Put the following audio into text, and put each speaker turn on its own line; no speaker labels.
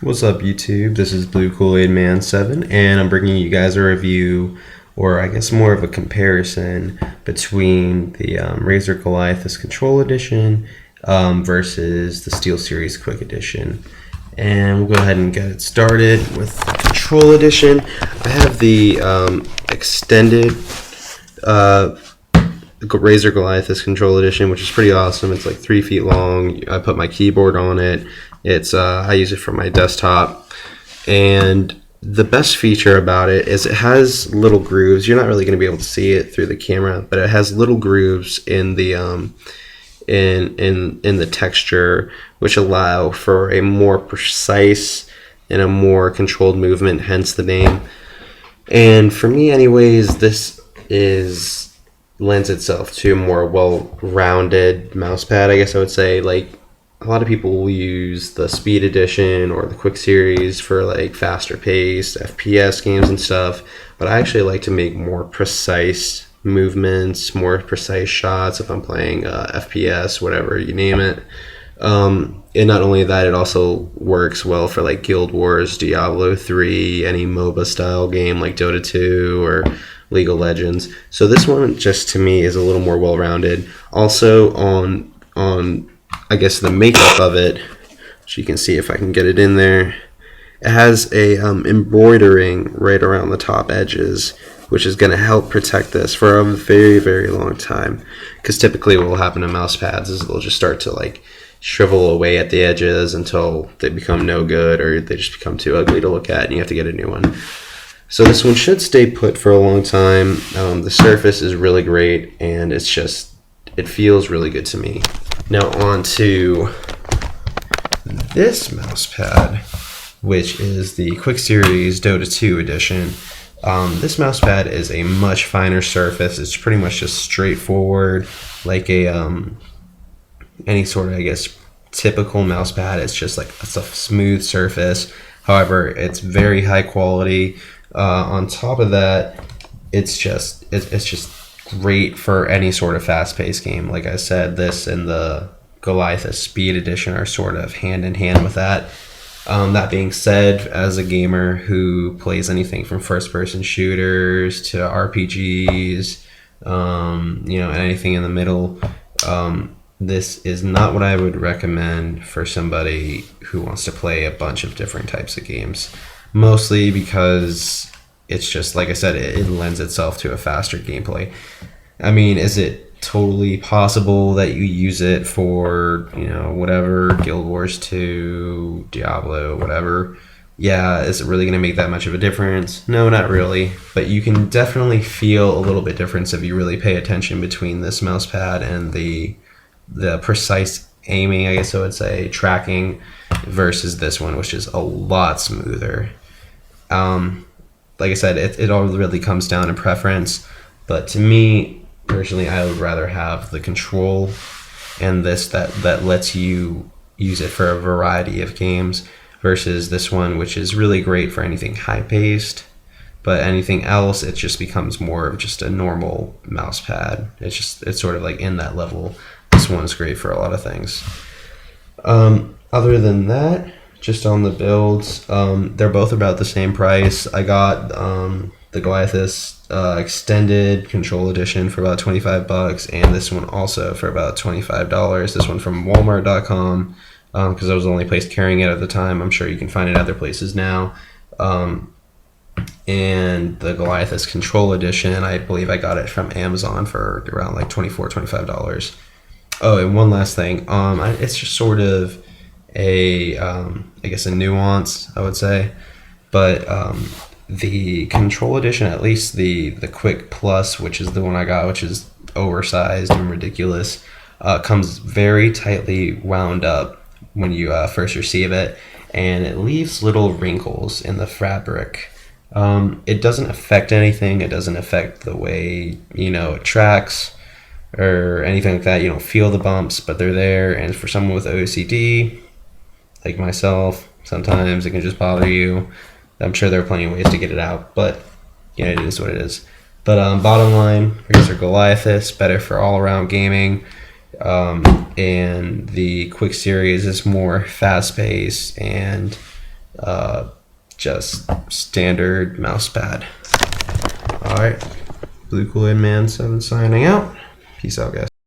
What's up, YouTube? This is Blue Kool-Aid Man 7, and I'm bringing you guys a review, or I guess more of a comparison, between the Razer Goliathus Control Edition versus the Steelseries Qck Edition. And we'll go ahead and get it started with the Control Edition. I have the extended Razer Goliathus Control Edition, which is pretty awesome. It's like 3 feet long. I put my keyboard on it. I use it for my desktop, and the best feature about it is it has little grooves. You're not really going to be able to see it through the camera, but it has little grooves in the in the texture, which allow for a more precise and a more controlled movement, hence the name. And for me anyways, this lends itself to a more well-rounded mouse pad, I guess I would say. Like, a lot of people will use the Speed Edition or the Qck series for like faster paced FPS games and stuff, but I actually like to make more precise movements, more precise shots if I'm playing FPS, whatever you name it. And not only that, it also works well for like Guild Wars, Diablo 3, any MOBA style game like Dota 2 or League of Legends. So this one, just to me, is a little more well-rounded. Also on I guess the makeup of it, which you can see if I can get it in there, it has a embroidering right around the top edges, which is going to help protect this for a very, very long time. Because typically what will happen to mouse pads is they'll just start to like shrivel away at the edges until they become no good, or they just become too ugly to look at and you have to get a new one. So this one should stay put for a long time. The surface is really great, and it feels really good to me. Now on to this mouse pad, which is the Qck Series Dota 2 edition. This mouse pad is a much finer surface. It's pretty much just straightforward, like any sort of, I guess, typical mouse pad. It's just like it's a smooth surface. However, it's very high quality. On top of that, it's just great for any sort of fast-paced game. Like I said, this and the Goliathus Speed Edition are sort of hand in hand with that. That being said, as a gamer who plays anything from first-person shooters to RPGs, anything in the middle, this is not what I would recommend for somebody who wants to play a bunch of different types of games. Mostly because it's just, like I said, it lends itself to a faster gameplay. I mean, is it totally possible that you use it for, whatever, Guild Wars 2, Diablo, whatever? Yeah, is it really going to make that much of a difference? No, not really. But you can definitely feel a little bit difference if you really pay attention between this mouse pad and the precise aiming, I guess I would say, tracking, versus this one, which is a lot smoother. Like I said, it all really comes down to preference, but to me personally, I would rather have the Control and this that lets you use it for a variety of games, versus this one, which is really great for anything high paced, but anything else, it just becomes more of just a normal mouse pad. It's sort of like in that level. This one's great for a lot of things. Other than that, just on the builds, they're both about the same price. I got the Goliathus Extended Control Edition for about $25, and this one also for about $25. This one from Walmart.com, because I was the only place carrying it at the time. I'm sure you can find it other places now. And the Goliathus Control Edition, I believe I got it from Amazon for around like $24, $25. Oh, and one last thing. It's just sort of a nuance, I would say, but the Control Edition, at least the Qck Plus, which is the one I got, which is oversized and ridiculous, comes very tightly wound up when you first receive it, and it leaves little wrinkles in the fabric. It doesn't affect anything. It doesn't affect the way it tracks or anything like that. You don't feel the bumps, but they're there, and for someone with OCD like myself, sometimes it can just bother you. I'm sure there are plenty of ways to get it out, but it is what it is. But bottom line, Razer Goliathus, better for all-around gaming. And the Qck series is more fast-paced and just standard mouse pad. All right, Blue Kool-Aid Man 7 signing out. Peace out, guys.